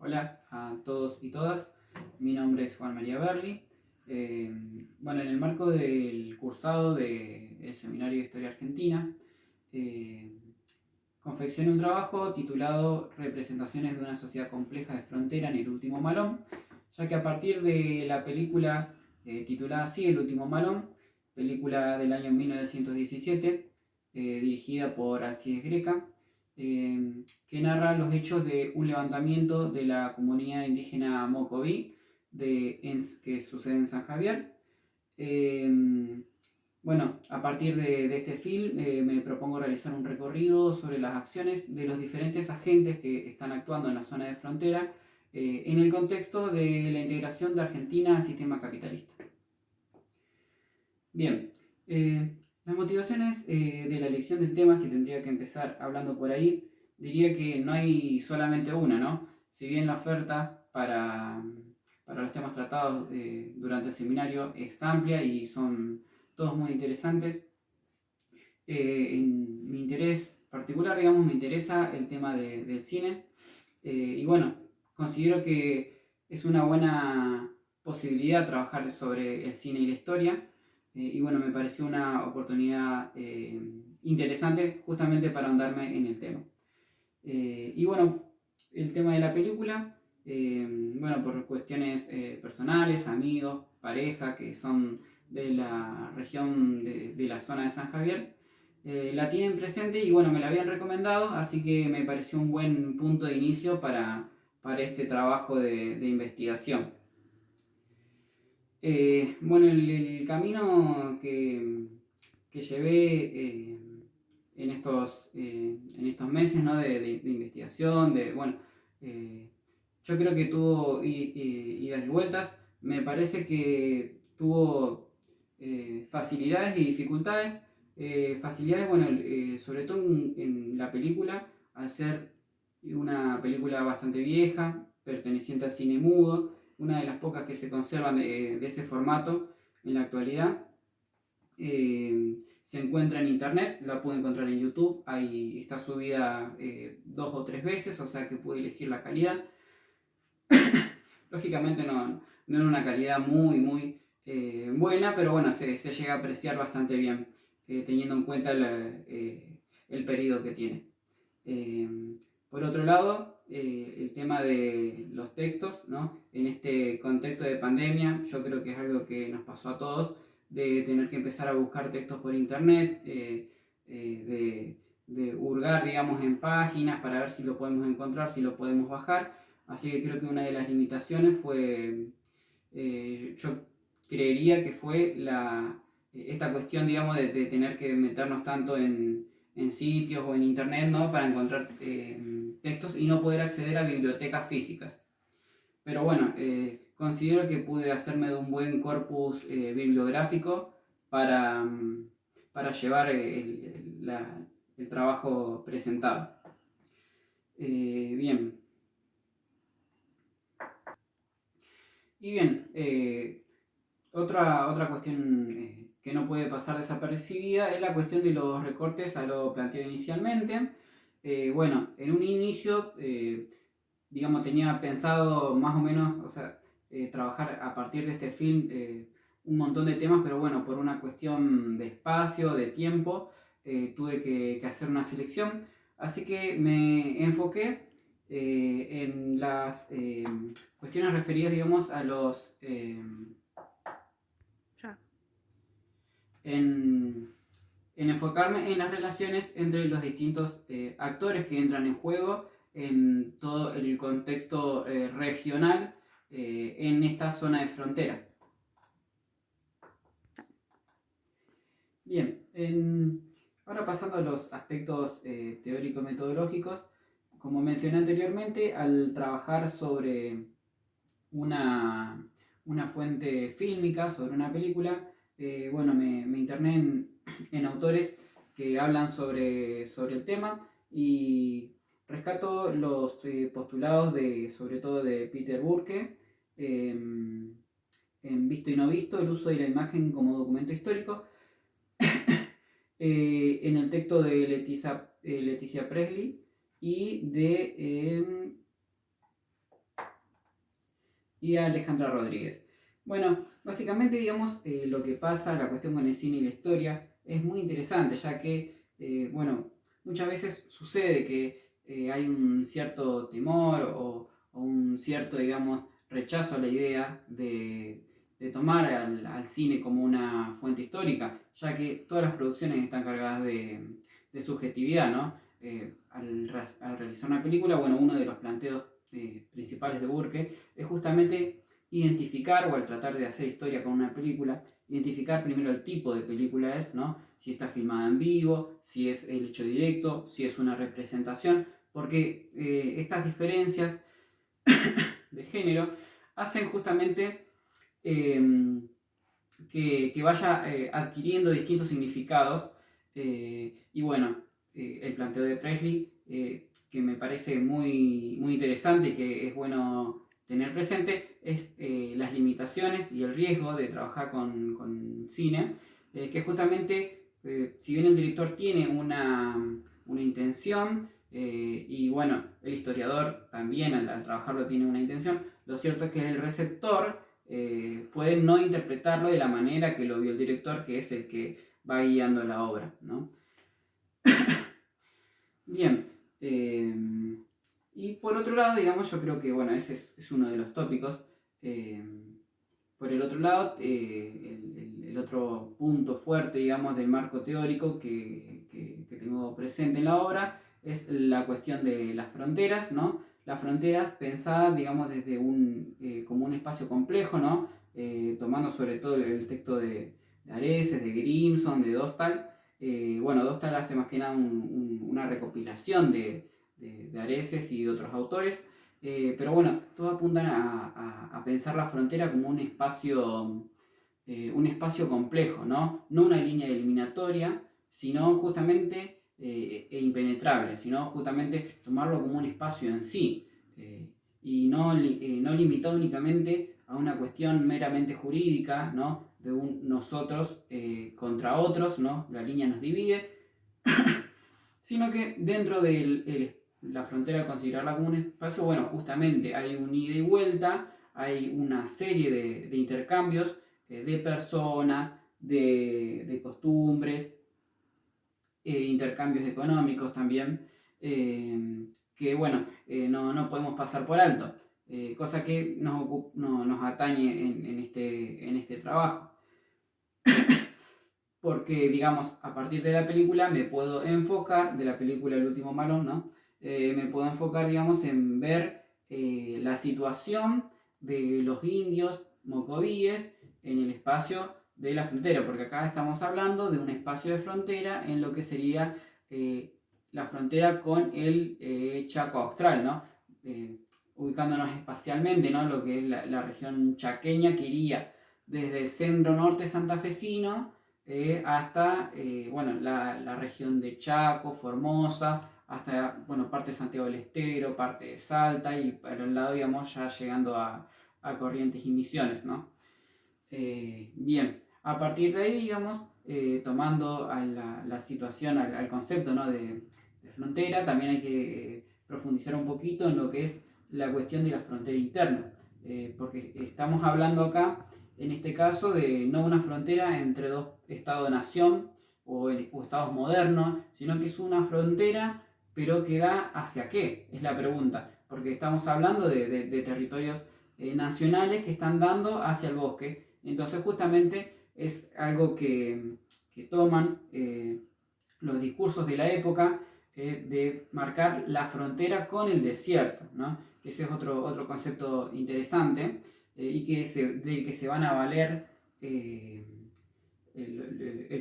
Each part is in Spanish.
Hola a todos y todas, mi nombre es Juan María Berli. En el marco del cursado del Seminario de Historia Argentina, confeccioné un trabajo titulado Representaciones de una sociedad compleja de frontera en el último malón, ya que a partir de la película titulada así, El último malón, película del año 1917, dirigida por Alcides Greca, que narra los hechos de un levantamiento de la comunidad indígena Mocoví que sucede en San Javier. A partir de este film me propongo realizar un recorrido sobre las acciones de los diferentes agentes que están actuando en la zona de frontera en el contexto de la integración de Argentina al sistema capitalista. Bien, las motivaciones de la elección del tema, si tendría que empezar hablando por ahí, diría que no hay solamente una, ¿no? Si bien la oferta para los temas tratados durante el seminario es amplia y son todos muy interesantes, en mi interés particular, digamos, me interesa el tema del cine y bueno, considero que es una buena posibilidad trabajar sobre el cine y la historia. Y bueno, me pareció una oportunidad interesante justamente para ahondarme en el tema. Y bueno, el tema de la película, por cuestiones personales, amigos, pareja, que son de la región de la zona de San Javier, la tienen presente y bueno, me la habían recomendado, así que me pareció un buen punto de inicio para este trabajo de investigación. El camino que llevé en estos meses, ¿no? de investigación, yo creo que tuvo idas y vueltas. Me parece que tuvo facilidades y dificultades. Facilidades, sobre todo en la película, al ser una película bastante vieja, perteneciente al cine mudo, una de las pocas que se conservan de ese formato en la actualidad. Se encuentra en internet, la pude encontrar en YouTube, ahí está subida 2 o 3 veces, o sea que pude elegir la calidad. Lógicamente no era una calidad muy buena, pero bueno, se llega a apreciar bastante bien, teniendo en cuenta el periodo que tiene. Por otro lado, el tema de los textos, ¿no? En este contexto de pandemia, yo creo que es algo que nos pasó a todos, de tener que empezar a buscar textos por internet, de hurgar, digamos, en páginas para ver si lo podemos encontrar, si lo podemos bajar. Así que creo que una de las limitaciones fue, yo creería que fue esta cuestión, digamos, de tener que meternos tanto en sitios o en internet, ¿no? Para encontrar textos y no poder acceder a bibliotecas físicas. Pero bueno, considero que pude hacerme de un buen corpus bibliográfico para llevar el trabajo presentado. Bien. Y bien, otra cuestión que no puede pasar desapercibida es la cuestión de los recortes a lo planteado inicialmente. En un inicio, digamos, tenía pensado más o menos, trabajar a partir de este film un montón de temas, pero bueno, por una cuestión de espacio, de tiempo, tuve que hacer una selección. Así que me enfoqué en las cuestiones referidas, digamos, a los... en enfocarme en las relaciones entre los distintos actores que entran en juego en todo el contexto regional en esta zona de frontera. Bien, ahora pasando a los aspectos teórico-metodológicos, como mencioné anteriormente, al trabajar sobre una fuente fílmica, sobre una película, me interné en autores que hablan sobre el tema y rescato los postulados sobre todo de Peter Burke, en Visto y no visto, el uso de la imagen como documento histórico, en el texto de Leticia Presley y de y a Alejandra Rodríguez. Bueno, básicamente, digamos, lo que pasa, la cuestión con el cine y la historia, es muy interesante, ya que, bueno, muchas veces sucede que hay un cierto temor o un cierto, digamos, rechazo a la idea de tomar al cine como una fuente histórica, ya que todas las producciones están cargadas de subjetividad, ¿no? Al realizar una película, bueno, uno de los planteos principales de Burke es justamente identificar, o al tratar de hacer historia con una película, identificar primero el tipo de película es, ¿no? Si está filmada en vivo, si es el hecho directo, si es una representación, porque estas diferencias de género hacen justamente eh, que vaya adquiriendo distintos significados. Y bueno, el planteo de Presley, que me parece muy interesante y que es bueno tener presente, es las limitaciones y el riesgo de trabajar con cine, que justamente, si bien el director tiene una intención, y bueno, el historiador también al trabajarlo tiene una intención, lo cierto es que el receptor puede no interpretarlo de la manera que lo vio el director, que es el que va guiando la obra, ¿no? Bien, y por otro lado, digamos, yo creo que, bueno, ese es uno de los tópicos. eh, por el otro lado, el otro punto fuerte, digamos, del marco teórico que tengo presente en la obra es la cuestión de las fronteras, ¿no? Las fronteras pensadas, digamos, desde como un espacio complejo, ¿no? Tomando sobre todo el texto de Areces, de Grimson, de Dostal. Bueno, Dostal hace más que nada una recopilación de Areces y de otros autores. Pero bueno, todos apuntan a pensar la frontera como un espacio complejo, ¿no? No una línea eliminatoria, sino justamente impenetrable, sino justamente tomarlo como un espacio en sí, y no limitado únicamente a una cuestión meramente jurídica, ¿no? De un nosotros contra otros, ¿no? La línea nos divide, sino que dentro de la frontera, considerarla como un espacio, bueno, justamente hay un ida y vuelta, hay una serie de intercambios de personas, de costumbres, intercambios económicos también, que bueno, no podemos pasar por alto, cosa que nos atañe en este trabajo. Porque, digamos, a partir de la película me puedo enfocar, de la película El último malón, ¿no? Me puedo enfocar, digamos, en ver la situación de los indios mocovíes en el espacio de la frontera, porque acá estamos hablando de un espacio de frontera en lo que sería la frontera con el Chaco Austral, ¿no? Ubicándonos espacialmente, ¿no? Lo que es la región chaqueña, que iría desde el centro norte santafesino hasta bueno, la región de Chaco, Formosa, hasta bueno, parte de Santiago del Estero, parte de Salta y para el lado, digamos, ya llegando a Corrientes y Misiones, ¿no? Bien, a partir de ahí, digamos, tomando a la situación, al concepto, ¿no? de frontera, también hay que profundizar un poquito en lo que es la cuestión de la frontera interna, porque estamos hablando acá, en este caso, de no una frontera entre dos estados-nación o estados modernos, sino que es una frontera, pero que da hacia qué, es la pregunta, porque estamos hablando de territorios nacionales que están dando hacia el bosque. Entonces justamente es algo que toman los discursos de la época, de marcar la frontera con el desierto, ¿no? Que ese es otro concepto interesante, y del que se van a valer el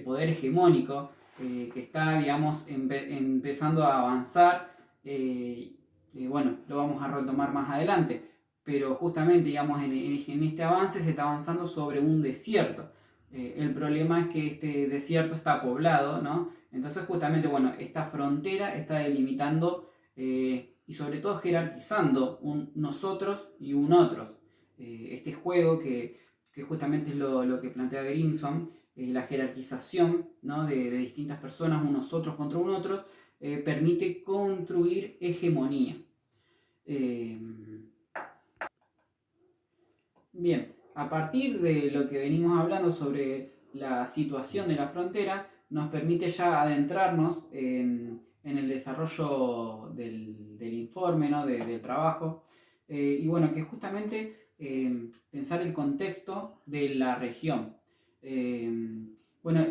poder hegemónico que está, digamos, empezando a avanzar. Bueno, lo vamos a retomar más adelante, pero justamente, digamos, en este avance se está avanzando sobre un desierto. El problema es que este desierto está poblado, ¿no? Entonces justamente, bueno, esta frontera está delimitando y sobre todo jerarquizando un nosotros y un otros. Este juego que justamente es lo que plantea Grimson, la jerarquización, ¿no? de distintas personas, unos otros contra un otro, permite construir hegemonía. Eh, Bien, a partir de lo que venimos hablando sobre la situación de la frontera, nos permite ya adentrarnos en el desarrollo del informe, ¿no? Del trabajo. Y bueno, que justamente pensar el contexto de la región. Eh, bueno,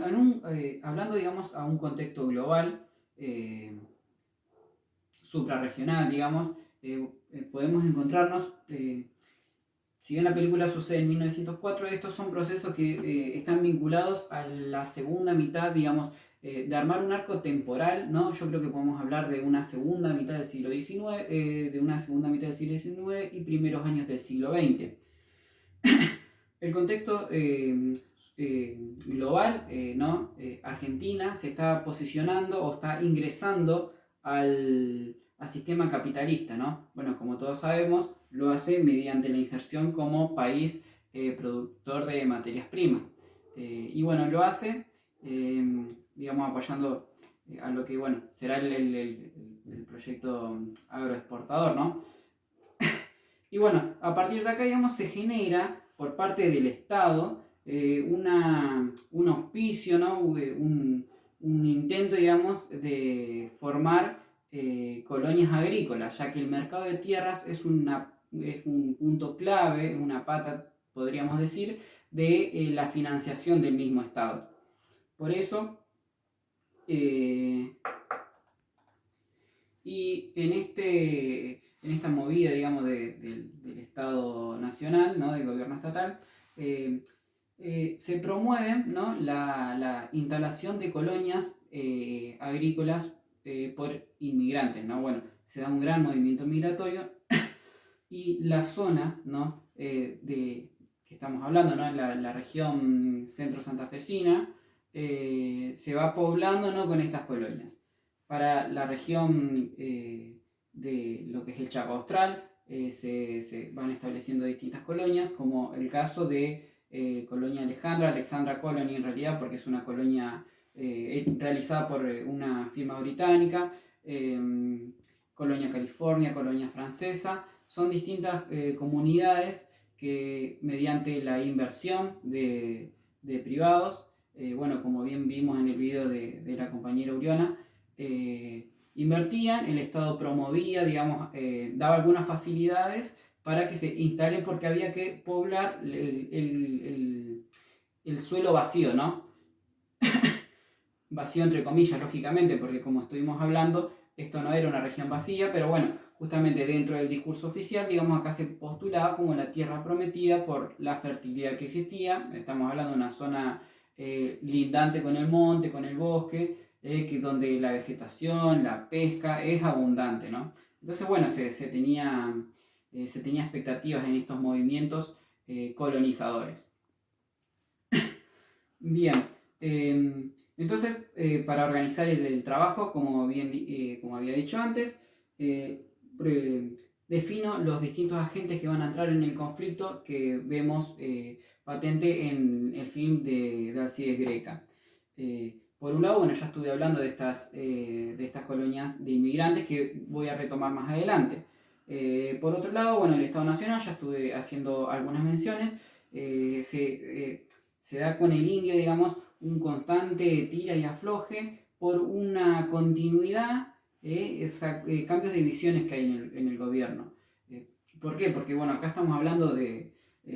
hablando, digamos, a un contexto global, suprarregional, digamos, podemos encontrarnos, si bien la película sucede en 1904, estos son procesos que están vinculados a la segunda mitad, digamos, de armar un arco temporal, ¿no? Yo creo que podemos hablar de una segunda mitad del siglo XIX, de una segunda mitad del siglo XIX y primeros años del siglo XX. El contexto global, ¿no? Argentina se está posicionando o está ingresando al sistema capitalista, ¿no? Bueno, como todos sabemos, lo hace mediante la inserción como país productor de materias primas. Y bueno, lo hace, digamos, apoyando a lo que, bueno, será el proyecto agroexportador, ¿no? Y bueno, a partir de acá, digamos, se genera por parte del Estado un auspicio, ¿no? Un intento, digamos, de formar colonias agrícolas, ya que el mercado de tierras es un punto clave, una pata, podríamos decir, de la financiación del mismo Estado. Por eso, eh, y en esta movida, digamos, del Estado Nacional, ¿no? Del gobierno estatal, eh, se promueve, ¿no? La instalación de colonias agrícolas por inmigrantes, ¿no? Bueno, se da un gran movimiento migratorio y la zona, ¿no? Que estamos hablando, ¿no? La región centro-santafesina, se va poblando, ¿no? Con estas colonias. Para la región de lo que es el Chaco Austral, se van estableciendo distintas colonias, como el caso de Colonia Alexandra Colony en realidad, porque es una colonia realizada por una firma británica, Colonia California, Colonia Francesa, son distintas comunidades que mediante la inversión de privados, bueno, como bien vimos en el video de la compañera Uriona, invertían, el Estado promovía, digamos, daba algunas facilidades para que se instalen porque había que poblar el suelo vacío, ¿no? Vacío entre comillas, lógicamente, porque como estuvimos hablando, esto no era una región vacía, pero bueno, justamente dentro del discurso oficial, digamos, acá se postulaba como la tierra prometida por la fertilidad que existía. Estamos hablando de una zona lindante con el monte, con el bosque, donde la vegetación, la pesca es abundante, ¿no? Entonces, bueno, se tenía expectativas en estos movimientos colonizadores. Bien, entonces, para organizar el trabajo, como había dicho antes, defino los distintos agentes que van a entrar en el conflicto que vemos patente en el film de Alcides Greca. Por un lado, bueno, ya estuve hablando de estas colonias de inmigrantes que voy a retomar más adelante. Por otro lado, bueno, el Estado Nacional, ya estuve haciendo algunas menciones. Se da con el indio, digamos, un constante tira y afloje por una continuidad, cambios de visiones que hay en el gobierno. ¿Por qué? Porque, bueno, acá estamos hablando de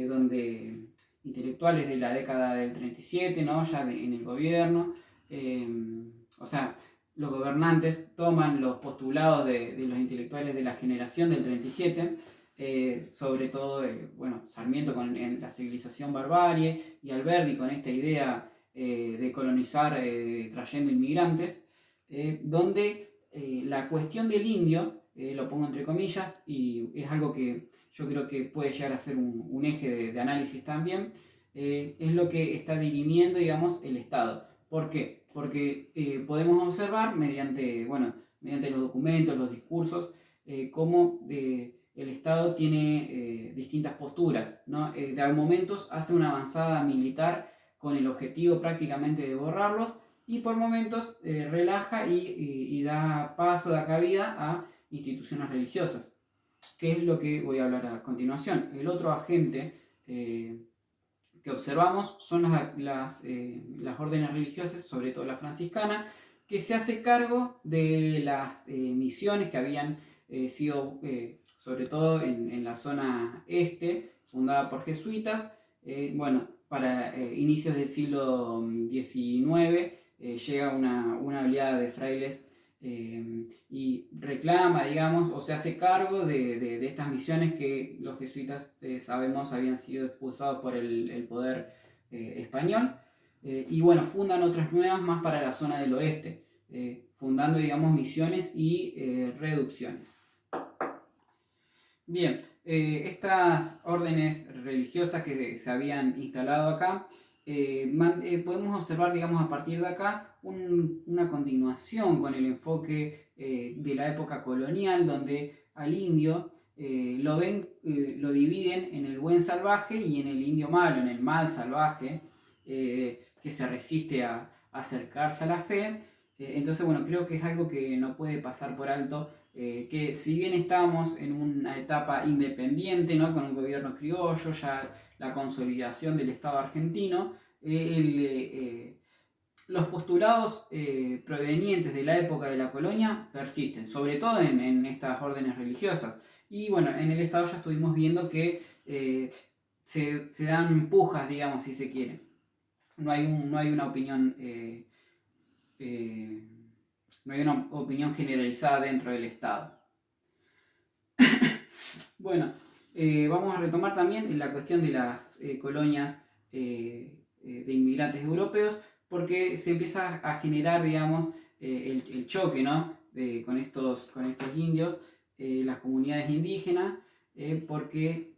donde intelectuales de la década del 37, ¿no? Ya en el gobierno, o sea, los gobernantes toman los postulados de los intelectuales de la generación del 37, sobre todo, bueno, Sarmiento con la civilización barbarie y Alberdi con esta idea de colonizar trayendo inmigrantes, donde la cuestión del indio, lo pongo entre comillas, y es algo que yo creo que puede llegar a ser un eje de análisis también, es lo que está dirimiendo, digamos, el Estado. ¿Por qué? Porque podemos observar mediante los documentos, los discursos, cómo el Estado tiene distintas posturas, ¿no? De momentos hace una avanzada militar con el objetivo prácticamente de borrarlos y por momentos relaja y da paso, da cabida a instituciones religiosas, que es lo que voy a hablar a continuación. El otro agente que observamos son las órdenes religiosas, sobre todo la franciscana, que se hace cargo de las misiones que habían sido, sobre todo en la zona este, fundada por jesuitas. Bueno, para inicios del siglo XIX llega una oleada de frailes y reclama, digamos, o se hace cargo de estas misiones que los jesuitas, sabemos, habían sido expulsados por el poder español. Y bueno, fundan otras nuevas más para la zona del oeste, fundando, digamos, misiones y reducciones. Bien, estas órdenes religiosas que se habían instalado acá, podemos observar, digamos, a partir de acá una continuación con el enfoque de la época colonial, donde al indio lo dividen en el buen salvaje y en el indio malo, en el mal salvaje, que se resiste a acercarse a la fe. Entonces, bueno, creo que es algo que no puede pasar por alto, que si bien estamos en una etapa independiente, ¿no?, con un gobierno criollo, ya la consolidación del Estado argentino, los postulados provenientes de la época de la colonia persisten, sobre todo en estas órdenes religiosas. Y bueno, en el Estado ya estuvimos viendo que se dan pujas, digamos, si se quiere. No hay una opinión... no hay una opinión generalizada dentro del Estado. Bueno, vamos a retomar también la cuestión de las colonias de inmigrantes europeos, porque se empieza a generar, digamos, el choque, ¿no?, con estos indios, las comunidades indígenas, porque,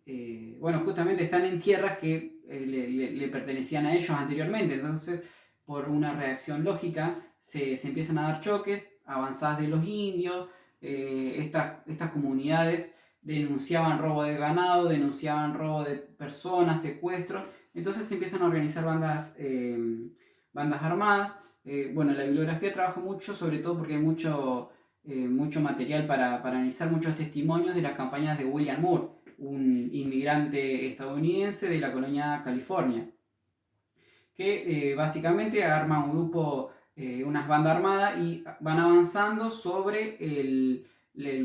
bueno, justamente están en tierras que le pertenecían a ellos anteriormente. Entonces, por una reacción lógica, se empiezan a dar choques, avanzadas de los indios. Estas comunidades denunciaban robo de ganado, denunciaban robo de personas, secuestros. Entonces se empiezan a organizar bandas armadas. Bueno, la bibliografía trabaja mucho, sobre todo porque hay mucho material para analizar, muchos testimonios de las campañas de William Moore, un inmigrante estadounidense de la colonia California, que básicamente arma un grupo, unas bandas armadas, y van avanzando sobre el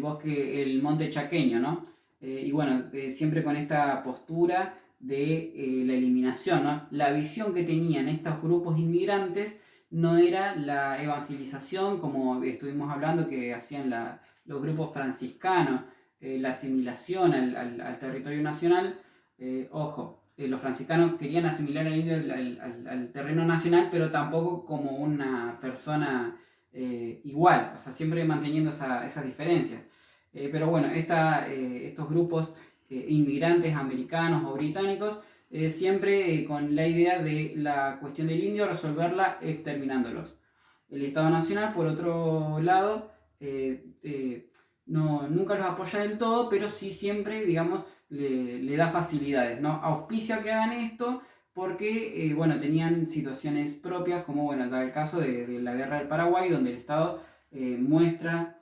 bosque, el monte chaqueño, ¿no? Y bueno, siempre con esta postura de la eliminación, ¿no? La visión que tenían estos grupos inmigrantes no era la evangelización, como estuvimos hablando, que hacían los grupos franciscanos, la asimilación al territorio nacional. Ojo, los franciscanos querían asimilar al indio al terreno nacional, pero tampoco como una persona igual, o sea, siempre manteniendo esas diferencias. Pero bueno, estos grupos inmigrantes americanos o británicos, siempre con la idea de la cuestión del indio resolverla exterminándolos. El Estado Nacional, por otro lado, nunca los apoya del todo, pero sí siempre, digamos, le da facilidades, ¿no? Auspicia que hagan esto porque, bueno, tenían situaciones propias, como, bueno, da el caso de la Guerra del Paraguay, donde el Estado muestra,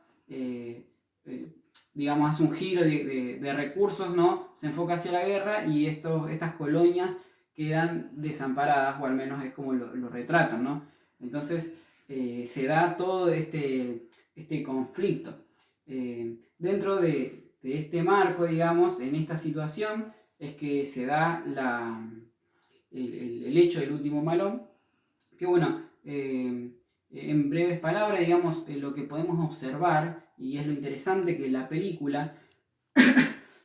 digamos, hace un giro de recursos, ¿no? Se enfoca hacia la guerra, y estas colonias quedan desamparadas, o al menos es como lo retratan, ¿no? Entonces se da todo este conflicto. Dentro de este marco, digamos, en esta situación, es que se da el hecho del último malón, que bueno, en breves palabras, digamos, lo que podemos observar, y es lo interesante, que la película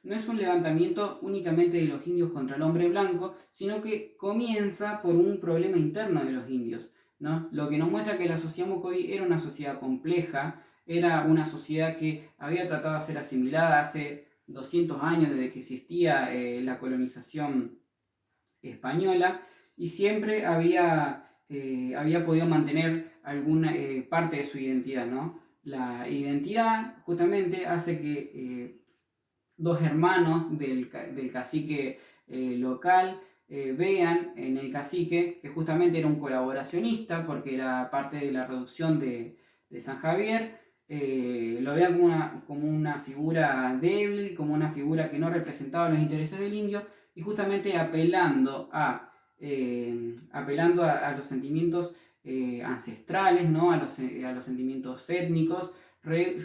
no es un levantamiento únicamente de los indios contra el hombre blanco, sino que comienza por un problema interno de los indios, ¿no? Lo que nos muestra que la sociedad mocoví era una sociedad compleja, era una sociedad que había tratado de ser asimilada hace 200 años desde que existía la colonización española, y siempre había podido mantener alguna parte de su identidad, ¿no? La identidad justamente hace que dos hermanos del cacique local vean en el cacique, que justamente era un colaboracionista porque era parte de la reducción de San Javier, lo vean como una figura débil, como una figura que no representaba los intereses del indio, y justamente apelando a los sentimientos ancestrales, ¿no? A los sentimientos étnicos,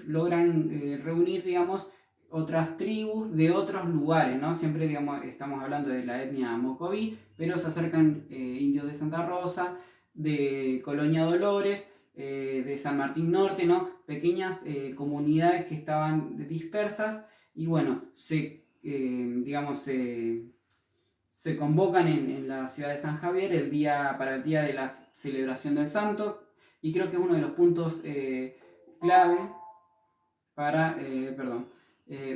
logran reunir, digamos, otras tribus de otros lugares, ¿no? Siempre, digamos, estamos hablando de la etnia Mocoví, pero se acercan indios de Santa Rosa, de Colonia Dolores, de San Martín Norte, ¿no? Pequeñas comunidades que estaban dispersas y bueno, digamos, se convocan en la ciudad de San Javier para el día de la celebración del santo, y creo que es uno de los puntos clave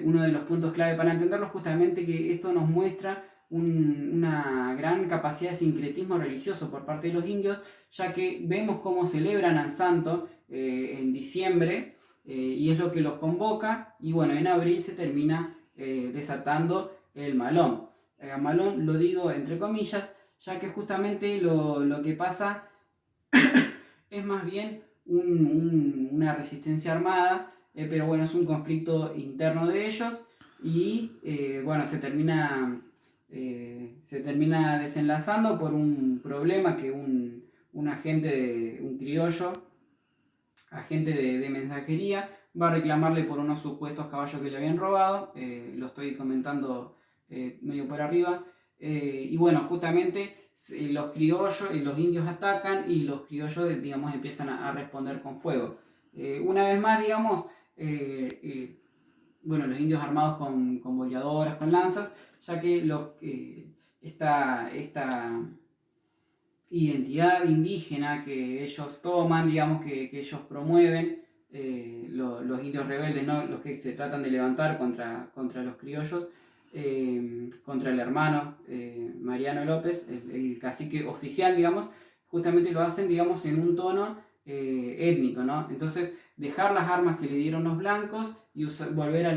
uno de los puntos clave para entenderlo, justamente que esto nos muestra una gran capacidad de sincretismo religioso por parte de los indios, ya que vemos cómo celebran al santo en diciembre, y es lo que los convoca, y bueno, en abril se termina desatando el malón. Malón lo digo entre comillas, ya que justamente lo que pasa es más bien una resistencia armada, pero bueno, es un conflicto interno de ellos y bueno, se termina desenlazando por un problema que un criollo, agente de mensajería, va a reclamarle por unos supuestos caballos que le habían robado. Lo estoy comentando medio por arriba. Y bueno, justamente los criollos y los indios atacan y los criollos, digamos, empiezan a responder con fuego. Una vez más, digamos, bueno, los indios armados con boleadoras, con lanzas, ya que esta identidad indígena que ellos toman, digamos, que ellos promueven, los indios rebeldes, ¿no? Los que se tratan de levantar contra los criollos, contra el hermano Mariano López, el cacique oficial, digamos, justamente lo hacen, digamos, en un tono étnico, ¿no? Entonces, dejar las armas que le dieron los blancos y volver a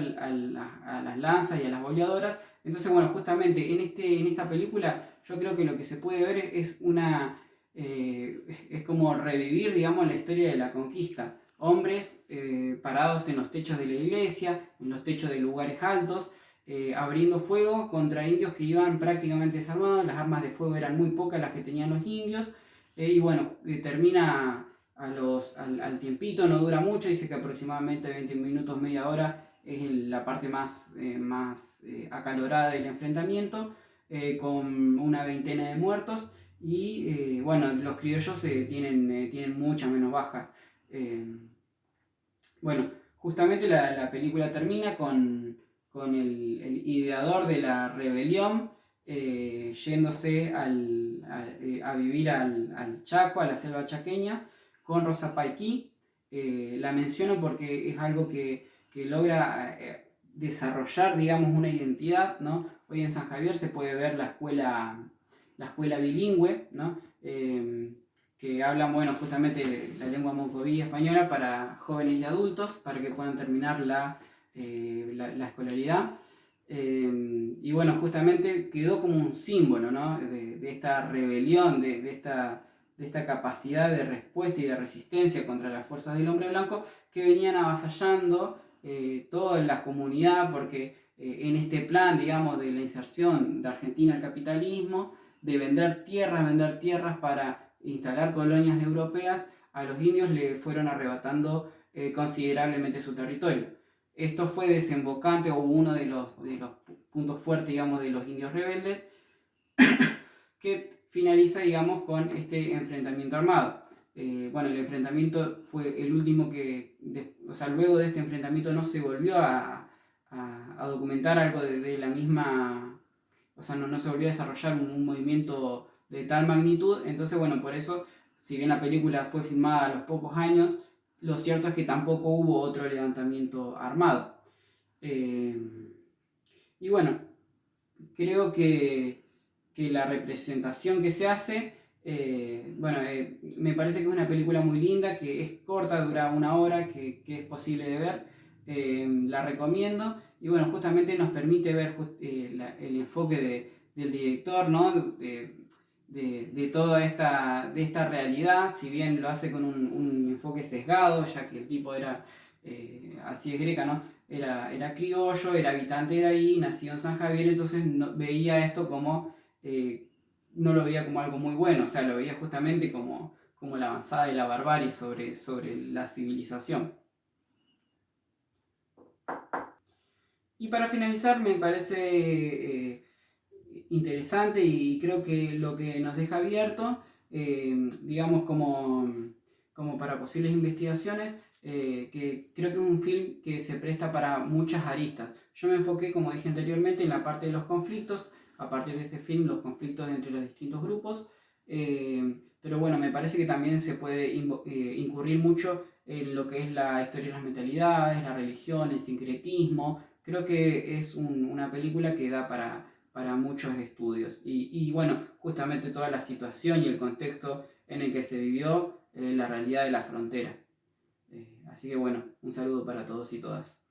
las lanzas y a las boleadoras. Entonces, bueno, justamente en esta película yo creo que lo que se puede ver es es como revivir, digamos, la historia de la conquista. Hombres parados en los techos de la iglesia, en los techos de lugares altos, abriendo fuego contra indios que iban prácticamente desarmados. Las armas de fuego eran muy pocas las que tenían los indios, y bueno, termina al tiempito, no dura mucho, dice que aproximadamente 20 minutos, media hora es la parte más acalorada del enfrentamiento, con una veintena de muertos, y bueno, los criollos tienen mucha menos baja. Bueno, justamente la película termina con el ideador de la rebelión yéndose a vivir al Chaco, a la selva chaqueña, con Rosa Paiquí. La menciono porque es algo que logra desarrollar, digamos, una identidad, ¿no? Hoy en San Javier se puede ver la escuela bilingüe, ¿no? Que hablan, bueno, justamente la lengua mocoví española para jóvenes y adultos, para que puedan terminar la escolaridad. Y bueno, justamente quedó como un símbolo, ¿no? de esta rebelión, de esta capacidad de respuesta y de resistencia contra las fuerzas del hombre blanco, que venían avasallando toda la comunidad, porque en este plan, digamos, de la inserción de Argentina al capitalismo, de vender tierras para instalar colonias europeas, a los indios le fueron arrebatando considerablemente su territorio. Esto fue desembocante, o uno de los puntos fuertes, digamos, de los indios rebeldes, que finaliza, digamos, con este enfrentamiento armado. Bueno, el enfrentamiento fue el último luego de este enfrentamiento no se volvió a documentar algo de la misma, no se volvió a desarrollar un movimiento de tal magnitud. Entonces, bueno, por eso, si bien la película fue filmada a los pocos años, lo cierto es que tampoco hubo otro levantamiento armado. Y bueno, creo que la representación que se hace, me parece que es una película muy linda, que es corta, dura 1 hora, que es posible de ver. La recomiendo, y bueno, justamente nos permite ver el enfoque del director, ¿no? De toda esta realidad, si bien lo hace con un enfoque sesgado, ya que el tipo era así es Greca, ¿no? Era criollo, era habitante de ahí, nacido en San Javier, entonces veía esto como, no lo veía como algo muy bueno, o sea, lo veía justamente como la avanzada de la barbarie sobre la civilización. Y para finalizar, me parece interesante y creo que lo que nos deja abierto, digamos, como para posibles investigaciones, que creo que es un film que se presta para muchas aristas. Yo me enfoqué, como dije anteriormente, en la parte de los conflictos, a partir de este film, los conflictos entre los distintos grupos, pero bueno, me parece que también se puede incurrir mucho en lo que es la historia de las mentalidades, la religión, el sincretismo. Creo que es una película que da para muchos estudios. Y bueno, justamente toda la situación y el contexto en el que se vivió, la realidad de la frontera. Así que bueno, un saludo para todos y todas.